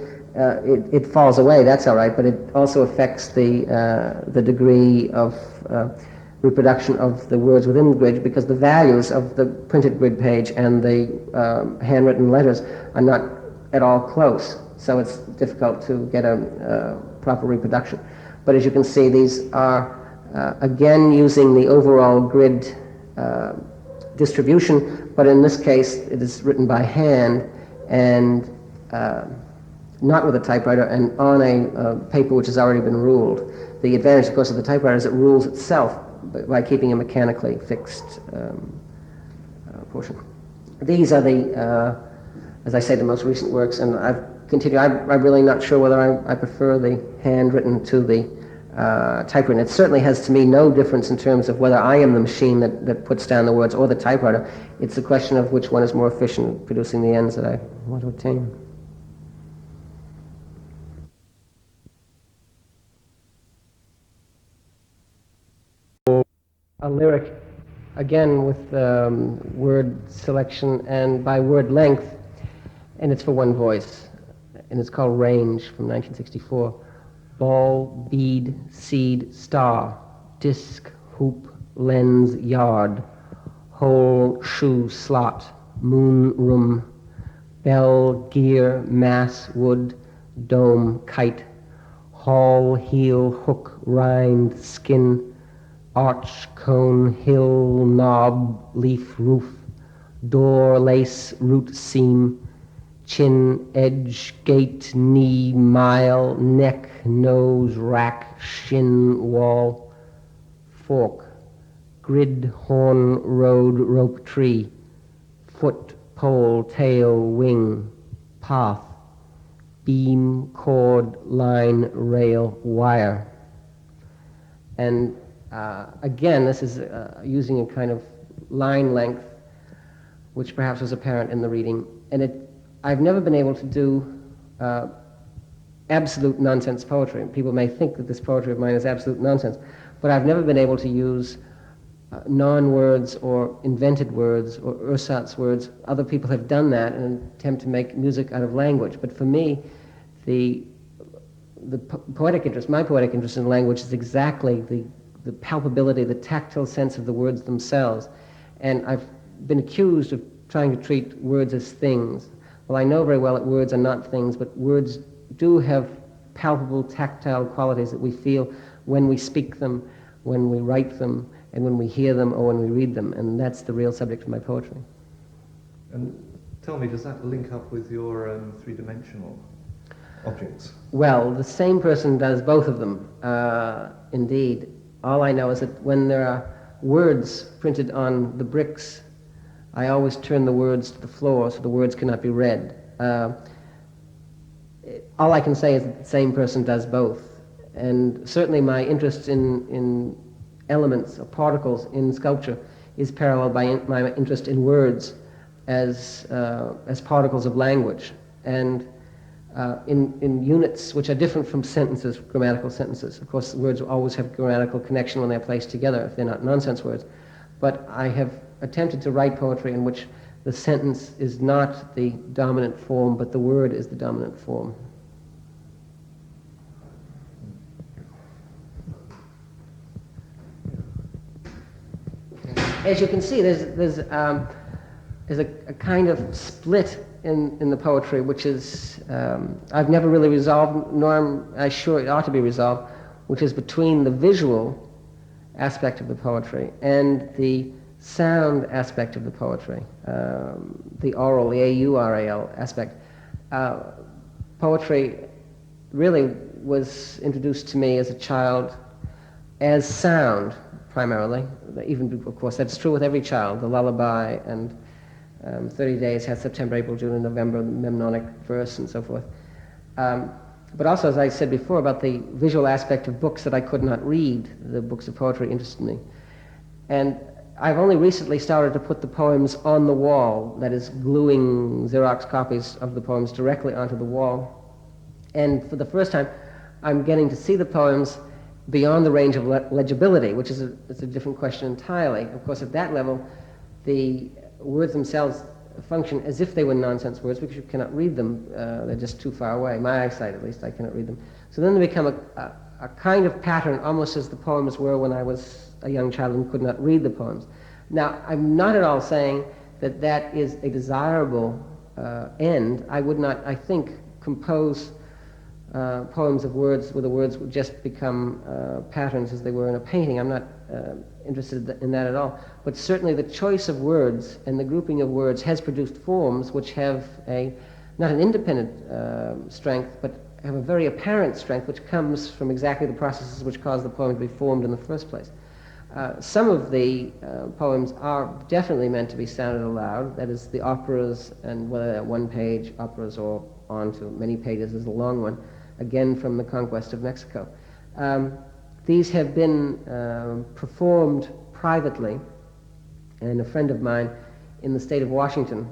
[SPEAKER 1] It falls away, that's all right, but it also affects the degree of reproduction of the words within the grid, because the values of the printed grid page and the handwritten letters are not at all close. So it's difficult to get a proper reproduction. But as you can see, these are again using the overall grid distribution, but in this case it is written by hand and not with a typewriter and on a paper which has already been ruled. The advantage, of course, of the typewriter is it rules itself by keeping a mechanically fixed portion. These are the, as I say, the most recent works, and I've continued. I'm really not sure whether I prefer the handwritten to the typewritten. It certainly has, to me, no difference in terms of whether I am the machine that puts down the words or the typewriter. It's a question of which one is more efficient at producing the ends that I want to attain. A lyric, again with word selection and by word length, and it's for one voice, and it's called Range from 1964. Ball, bead, seed, star, disc, hoop, lens, yard, hole, shoe, slot, moon, room, bell, gear, mass, wood, dome, kite, hall, heel, hook, rind, skin, arch, cone, hill, knob, leaf, roof, door, lace, root, seam, chin, edge, gate, knee, mile, neck, nose, rack, shin, wall, fork, grid, horn, road, rope, tree, foot, pole, tail, wing, path, beam, cord, line, rail, wire. And again, this is using a kind of line length, which perhaps was apparent in the reading. And I've never been able to do absolute nonsense poetry. People may think that this poetry of mine is absolute nonsense, but I've never been able to use non-words or invented words or ersatz words. Other people have done that and attempt to make music out of language. But for me, the poetic interest, my poetic interest in language is exactly the palpability, the tactile sense of the words themselves. And I've been accused of trying to treat words as things. Well, I know very well that words are not things, but words do have palpable, tactile qualities that we feel when we speak them, when we write them, and when we hear them or when we read them. And that's the real subject of my poetry.
[SPEAKER 2] And tell me, does that link up with your three-dimensional objects?
[SPEAKER 1] Well, the same person does both of them, indeed. All I know is that when there are words printed on the bricks, I always turn the words to the floor so the words cannot be read. All I can say is that the same person does both. And certainly my interest in elements or particles in sculpture is paralleled by my interest in words as particles of language. And in units which are different from sentences, grammatical sentences. Of course, words always have grammatical connection when they're placed together, if they're not nonsense words. But I have attempted to write poetry in which the sentence is not the dominant form, but the word is the dominant form. As you can see, there's a kind of split in the poetry, which is I've never really resolved, nor am I sure it ought to be resolved, which is between the visual aspect of the poetry and the sound aspect of the poetry, the aural, the A-U-R-A-L aspect. Poetry really was introduced to me as a child as sound, primarily. Even, of course, that's true with every child, the lullaby and 30 days has September, April, June, and November, the mnemonic verse, and so forth. But also, as I said before, about the visual aspect of books that I could not read, the books of poetry interested me. And I've only recently started to put the poems on the wall, that is, gluing Xerox copies of the poems directly onto the wall. And for the first time, I'm getting to see the poems beyond the range of legibility, which is a different question entirely. Of course, at that level, the words themselves function as if they were nonsense words because you cannot read them. They're just too far away. My eyesight, at least, I cannot read them. So then they become a kind of pattern, almost as the poems were when I was a young child and could not read the poems. Now, I'm not at all saying that that is a desirable end. I would not, I think, compose poems of words where the words would just become patterns as they were in a painting. I'm not interested in that at all. But certainly the choice of words and the grouping of words has produced forms which have not an independent strength, but have a very apparent strength which comes from exactly the processes which cause the poem to be formed in the first place. Some of the poems are definitely meant to be sounded aloud, that is the operas, and whether they're one-page operas or on to many pages is a long one, again from the conquest of Mexico. These have been performed privately, and a friend of mine in the state of Washington,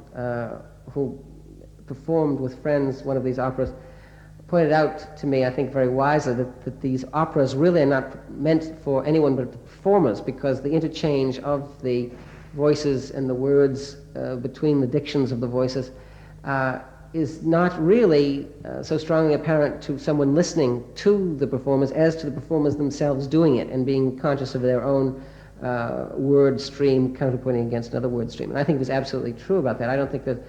[SPEAKER 1] who performed with friends one of these operas, pointed out to me, I think very wisely, that these operas really are not meant for anyone but the performers, because the interchange of the voices and the words between the dictions of the voices is not really so strongly apparent to someone listening to the performers as to the performers themselves doing it and being conscious of their own word stream counterpointing against another word stream. And I think it was absolutely true about that. I don't think that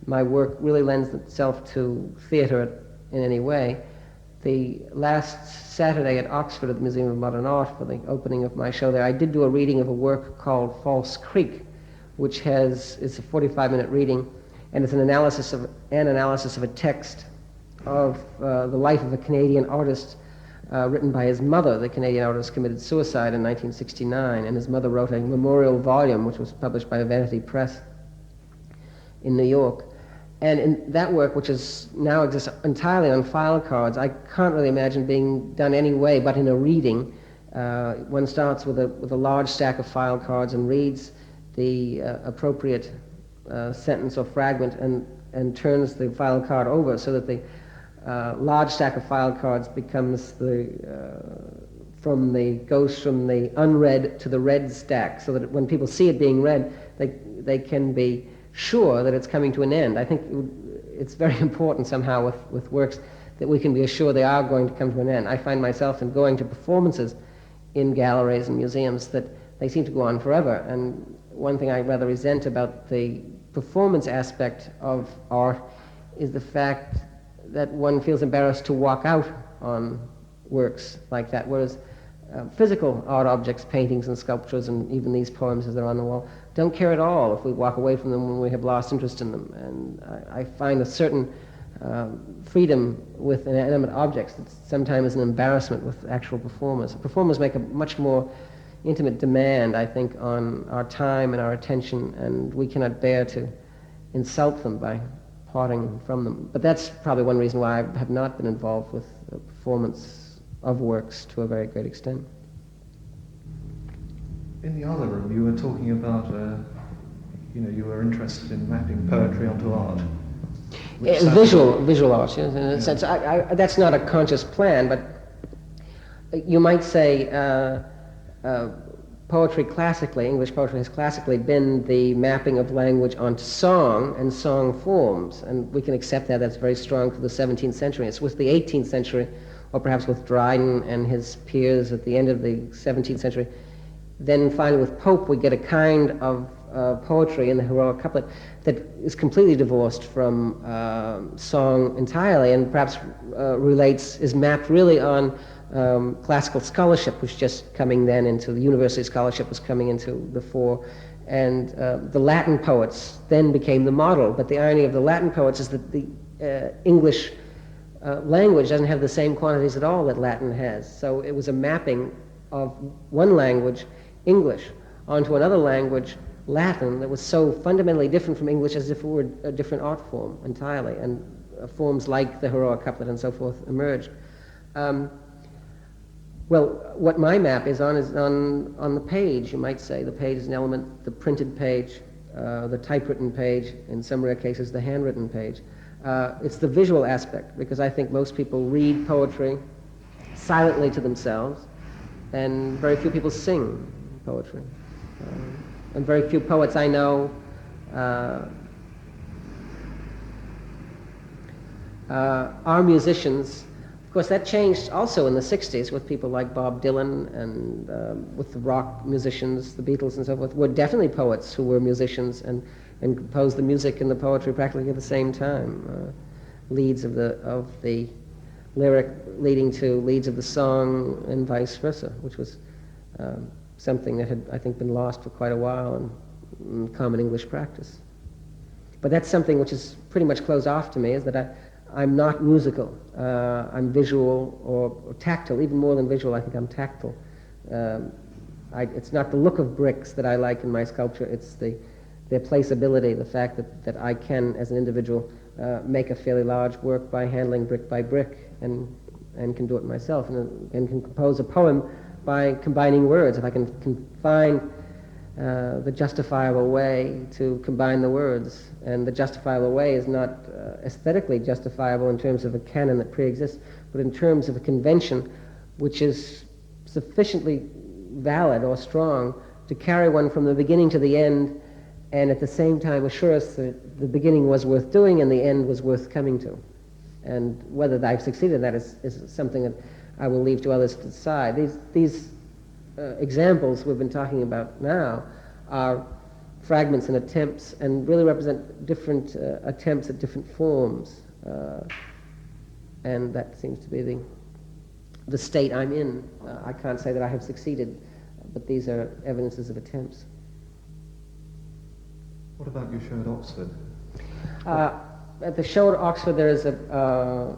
[SPEAKER 1] my work really lends itself to theater in any way. The last Saturday at Oxford at the Museum of Modern Art, for the opening of my show there, I did do a reading of a work called False Creek, which is a 45-minute reading, and it's an analysis of a text of the life of a Canadian artist written by his mother. The Canadian artist committed suicide in 1969, and his mother wrote a memorial volume, which was published by Vanity Press in New York. And in that work, which now exists entirely on file cards, I can't really imagine being done any way but in a reading. One starts with a large stack of file cards and reads the appropriate sentence or fragment and turns the file card over so that the large stack of file cards becomes the goes from the unread to the read stack, so that when people see it being read, they can be sure that it's coming to an end. I think it's very important somehow with works that we can be assured they are going to come to an end. I find myself in going to performances in galleries and museums that they seem to go on forever. And one thing I rather resent about the performance aspect of art is the fact that one feels embarrassed to walk out on works like that, whereas physical art objects, paintings and sculptures, and even these poems as they're on the wall, don't care at all if we walk away from them when we have lost interest in them. And I find a certain freedom with inanimate objects that sometimes is an embarrassment with actual performers. Performers make a much more intimate demand, I think, on our time and our attention, and we cannot bear to insult them by parting from them. But that's probably one reason why I have not been involved with performance of works to a very great extent.
[SPEAKER 2] In the other room, you were talking about, you were interested in mapping poetry onto art.
[SPEAKER 1] Visual art, yes, in a sense. That's not a conscious plan, but you might say poetry classically, English poetry has classically been the mapping of language onto song and song forms, and we can accept that. That's very strong for the 17th century. It's with the 18th century, or perhaps with Dryden and his peers at the end of the 17th century. Then finally with Pope, we get a kind of poetry in the heroic couplet that is completely divorced from song entirely, and perhaps is mapped really on classical scholarship, was just coming then into the university scholarship, was coming into the fore, and the Latin poets then became the model. But the irony of the Latin poets is that the English language doesn't have the same quantities at all that Latin has. So it was a mapping of one language, English, onto another language, Latin, that was so fundamentally different from English as if it were a different art form entirely, and forms like the heroic couplet and so forth emerged. Well, what my map is on the page, you might say. The page is an element, the printed page, the typewritten page, in some rare cases the handwritten page. It's the visual aspect, because I think most people read poetry silently to themselves, and very few people sing poetry. And very few poets I know are musicians. Of course, that changed also in the 60s with people like Bob Dylan and with the rock musicians, the Beatles and so forth, were definitely poets who were musicians and composed the music and the poetry practically at the same time. Leads of the lyric leading to leads of the song and vice versa, which was something that had, I think, been lost for quite a while in common English practice. But that's something which is pretty much closed off to me, is that I'm not musical. I'm visual or tactile, even more than visual. I think I'm tactile. It's not the look of bricks that I like in my sculpture, it's their placeability, the fact that I can, as an individual, make a fairly large work by handling brick by brick, and can do it myself, and can compose a poem by combining words. If I can find the justifiable way to combine the words, and the justifiable way is not aesthetically justifiable in terms of a canon that pre-exists, but in terms of a convention which is sufficiently valid or strong to carry one from the beginning to the end, and at the same time assure us that the beginning was worth doing and the end was worth coming to. And whether I've succeeded in that is something that I will leave to others to decide. These examples we've been talking about now are fragments and attempts, and really represent different attempts at different forms, and that seems to be the state I'm in. I can't say that I have succeeded, but these are evidences of attempts.
[SPEAKER 2] What about your show at Oxford?
[SPEAKER 1] At the show at Oxford there is a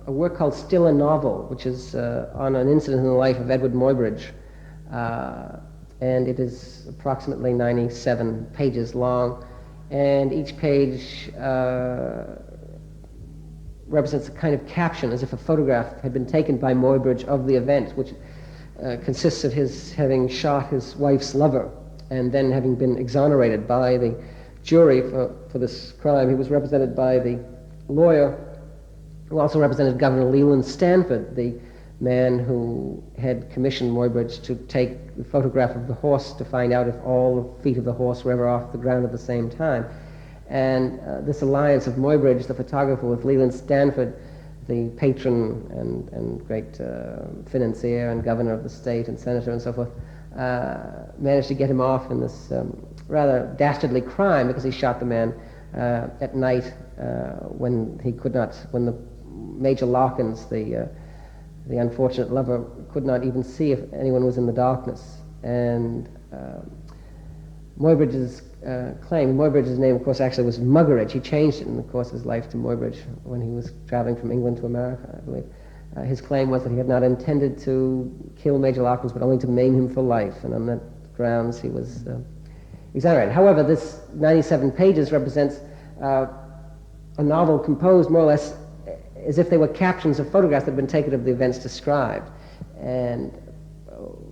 [SPEAKER 1] work called Still a Novel, which is on an incident in the life of Edward Muybridge, and it is approximately 97 pages long, and each page represents a kind of caption, as if a photograph had been taken by Muybridge of the event, which consists of his having shot his wife's lover and then having been exonerated by the jury for this crime. He was represented by the lawyer who also represented Governor Leland Stanford, the man who had commissioned Muybridge to take the photograph of the horse to find out if all the feet of the horse were ever off the ground at the same time. And this alliance of Muybridge, the photographer, with Leland Stanford, the patron and great financier and governor of the state and senator and so forth, managed to get him off in this rather dastardly crime, because he shot the man at night when he could not, when the Major Larkins, the unfortunate lover, could not even see if anyone was in the darkness. And Muybridge's claim, Muybridge's name, of course, actually was Muggeridge. He changed it in the course of his life to Muybridge when he was traveling from England to America, I believe. His claim was that he had not intended to kill Major Larkins, but only to maim him for life, and on that grounds he was exonerated. However, this 97 pages represents a novel composed more or less as if they were captions of photographs that had been taken of the events described. And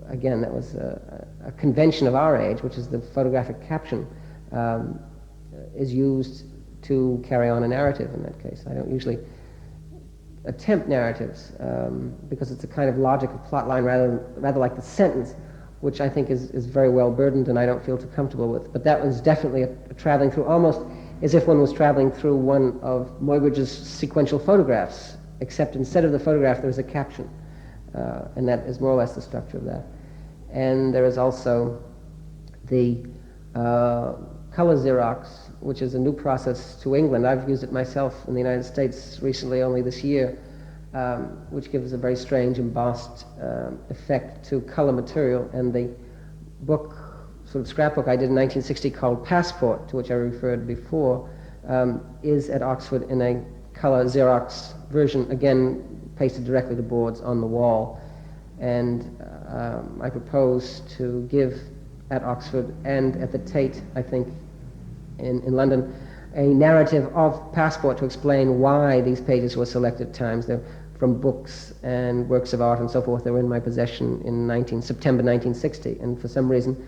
[SPEAKER 1] again, that was a convention of our age, which is the photographic caption, is used to carry on a narrative in that case. I don't usually attempt narratives because it's a kind of logical plot line rather like the sentence, which I think is very well burdened and I don't feel too comfortable with. But that was definitely a traveling through, almost as if one was traveling through one of Muybridge's sequential photographs, except instead of the photograph there is a caption. And that is more or less the structure of that. And there is also the color Xerox, which is a new process to England. I've used it myself in the United States recently, only this year, which gives a very strange embossed effect to color material. And the book, sort of scrapbook I did in 1960 called Passport, to which I referred before, is at Oxford in a color Xerox version, again pasted directly to boards on the wall. And I propose to give at Oxford and at the Tate, I think, in London, a narrative of Passport to explain why these pages were selected at times. They're from books and works of art and so forth that were in my possession in September 1960. And for some reason,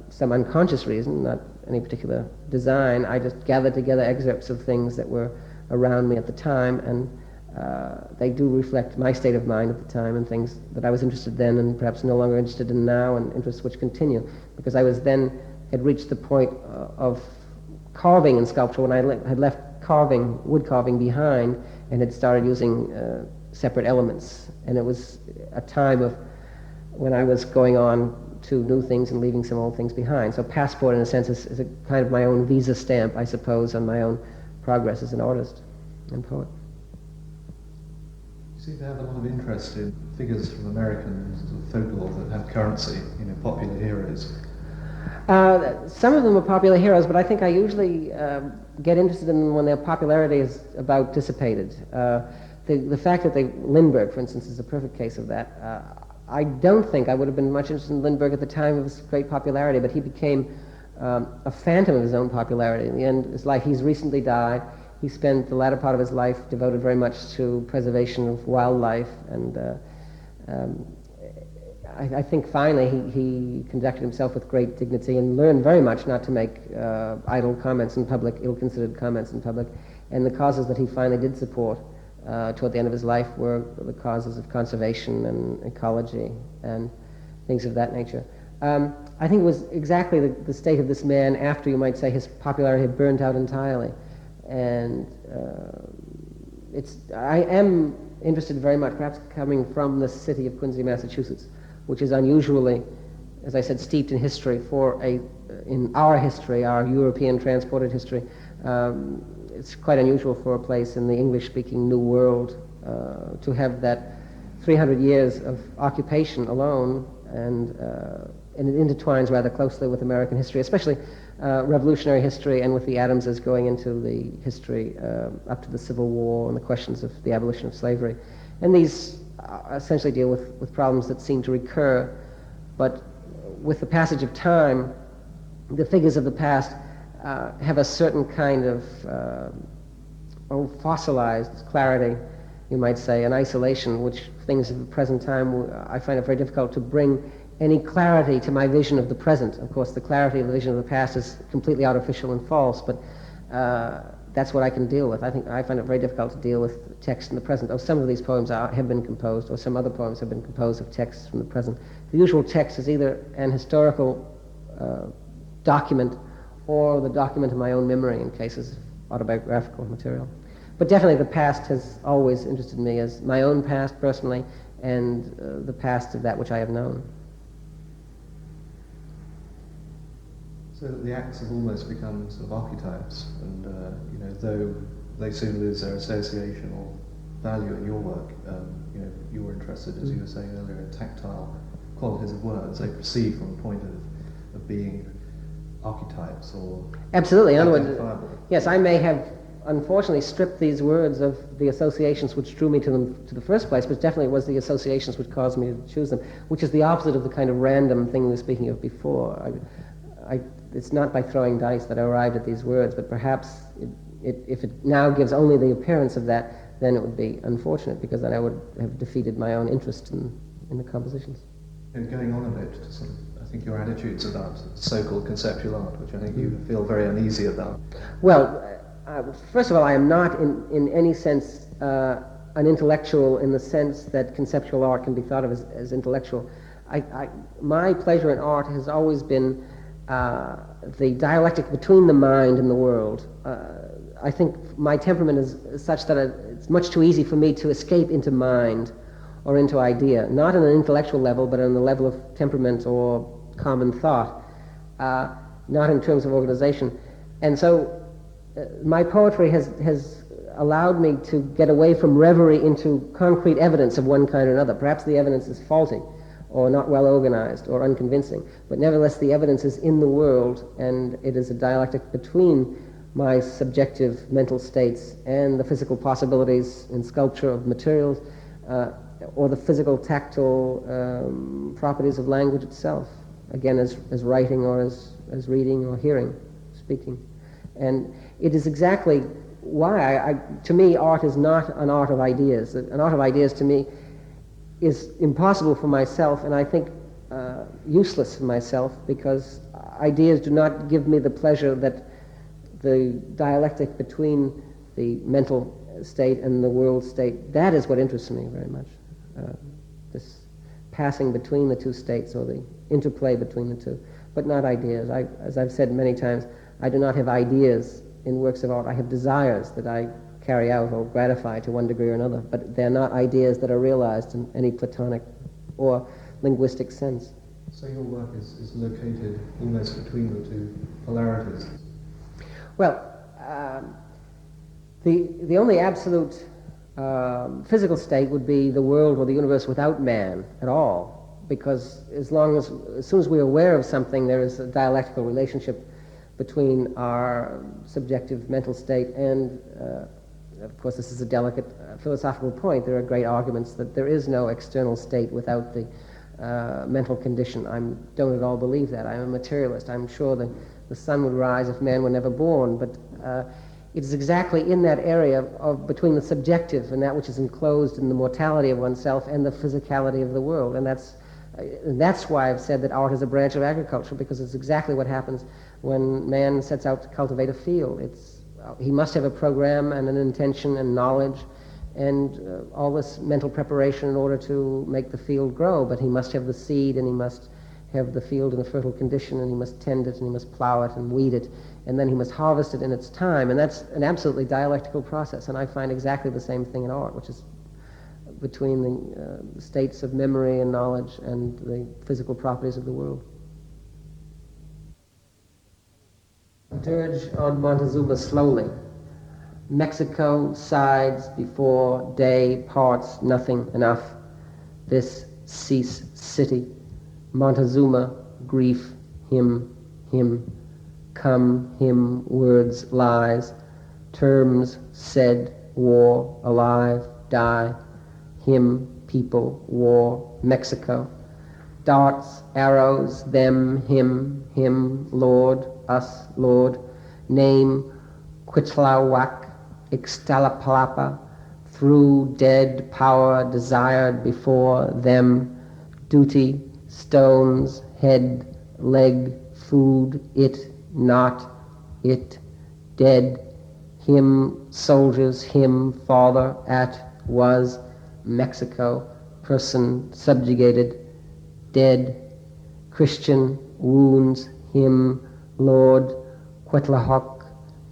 [SPEAKER 1] some unconscious reason, not any particular design, I just gathered together excerpts of things that were around me at the time, and they do reflect my state of mind at the time and things that I was interested then and perhaps no longer interested in now, and interests which continue, because I was then had reached the point of carving and sculpture when I had left carving, wood carving behind, and had started using separate elements. And it was a time of when I was going on to new things and leaving some old things behind. So Passport, in a sense, is a kind of my own visa stamp, I suppose, on my own progress as an artist and poet.
[SPEAKER 2] You seem to have a lot of interest in figures from American folklore that have currency, popular heroes.
[SPEAKER 1] Some of them are popular heroes, but I think I usually get interested in them when their popularity is about dissipated. The fact that Lindbergh, for instance, is a perfect case of that. I don't think I would have been much interested in Lindbergh at the time of his great popularity, but he became a phantom of his own popularity. In the end of his life, he's recently died. He spent the latter part of his life devoted very much to preservation of wildlife, and I think finally he conducted himself with great dignity and learned very much not to make idle comments in public, ill-considered comments in public. And the causes that he finally did support toward the end of his life were the causes of conservation and ecology and things of that nature. I think it was exactly the state of this man after, you might say, his popularity had burnt out entirely. And I am interested very much, perhaps coming from the city of Quincy, Massachusetts, which is unusually, as I said, steeped in history in our history, our European transported history. It's quite unusual for a place in the English-speaking New World to have that 300 years of occupation alone, and it intertwines rather closely with American history, especially revolutionary history, and with the Adamses going into the history up to the Civil War and the questions of the abolition of slavery. And these essentially deal with problems that seem to recur, but with the passage of time, the figures of the past have a certain kind of fossilized clarity, you might say, an isolation, which things of the present time, I find it very difficult to bring any clarity to my vision of the present. Of course, the clarity of the vision of the past is completely artificial and false, but that's what I can deal with. I find it very difficult to deal with text in the present. Oh, some of these poems have been composed, or some other poems have been composed of texts from the present. The usual text is either an historical document or the document of my own memory in cases of autobiographical material. But definitely the past has always interested me, as my own past personally and the past of that which I have known.
[SPEAKER 2] So that the acts have almost become sort of archetypes, and though they soon lose their association or value in your work, you were interested, as you were saying earlier, in tactile qualities of words. They proceed from a point of being archetypes or
[SPEAKER 1] absolutely. In other words,
[SPEAKER 2] identifiable.
[SPEAKER 1] yes, I may have unfortunately stripped these words of the associations which drew me to them to the first place, but definitely it was the associations which caused me to choose them, which is the opposite of the kind of random thing we were speaking of before. It's not by throwing dice that I arrived at these words, but perhaps if it now gives only the appearance of that, then it would be unfortunate, because then I would have defeated my own interest in the compositions.
[SPEAKER 2] And going on a bit to I think your attitudes about so-called conceptual art, which I think you feel very uneasy about.
[SPEAKER 1] Well, first of all, I am not in any sense an intellectual in the sense that conceptual art can be thought of as intellectual. My pleasure in art has always been the dialectic between the mind and the world. I think my temperament is such that it's much too easy for me to escape into mind or into idea, not on an intellectual level, but on the level of temperament or common thought, not in terms of organization. And so my poetry has allowed me to get away from reverie into concrete evidence of one kind or another. Perhaps the evidence is faulty or not well organized or unconvincing, but nevertheless the evidence is in the world, and it is a dialectic between my subjective mental states and the physical possibilities in sculpture of materials, or the physical tactile properties of language itself, again as writing or as reading or hearing, speaking. And it is exactly why, to me, art is not an art of ideas. An art of ideas, to me, is impossible for myself, and I think useless for myself, because ideas do not give me the pleasure that the dialectic between the mental state and the world state, that is what interests me very much. This passing between the two states, or the interplay between the two, but not ideas. As I've said many times, I do not have ideas in works of art. I have desires that I carry out or gratify to one degree or another, but they're not ideas that are realized in any Platonic or linguistic sense.
[SPEAKER 2] So your work is located almost between the two polarities?
[SPEAKER 1] Well, the only absolute physical state would be the world or the universe without man at all, because as soon as we're aware of something, there is a dialectical relationship between our subjective mental state and, of course, this is a delicate philosophical point. There are great arguments that there is no external state without the mental condition. I don't at all believe that. I'm a materialist. I'm sure the sun would rise if man were never born, but it is exactly in that area of between the subjective and that which is enclosed in the mortality of oneself and the physicality of the world. And that's why I've said that art is a branch of agriculture, because it's exactly what happens when man sets out to cultivate a field. He must have a program and an intention and knowledge and all this mental preparation in order to make the field grow, but he must have the seed, and he must have the field in a fertile condition, and he must tend it, and he must plow it and weed it, and then he must harvest it in its time. And that's an absolutely dialectical process, and I find exactly the same thing in art, which is between the states of memory and knowledge and the physical properties of the world. Dirge on Montezuma slowly. Mexico sides before day parts nothing enough. This cease city. Montezuma, grief, him, come, him, words, lies, terms, said, war, alive, die, him, people, war, Mexico, darts, arrows, them, him, Lord, us, Lord, name, Quitlahuac, Ixtalapalapa, through, dead, power, desired, before, them, duty, stones, head, leg, food, it, not, it, dead, him, soldiers, him, father, at, was, Mexico, person, subjugated, dead, Christian, wounds, him, Lord, Quetzalcoatl,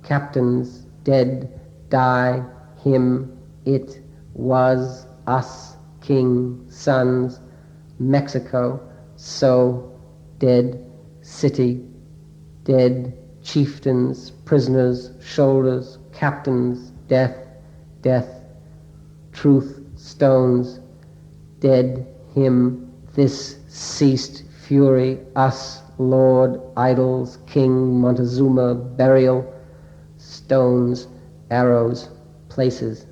[SPEAKER 1] captains, dead, die, him, it, was, us, king, sons, Mexico, so, dead, city, dead, chieftains, prisoners, shoulders, captains, death, death, truth, stones, dead, him, this, ceased, fury, us, Lord, idols, king, Montezuma, burial, stones, arrows, places.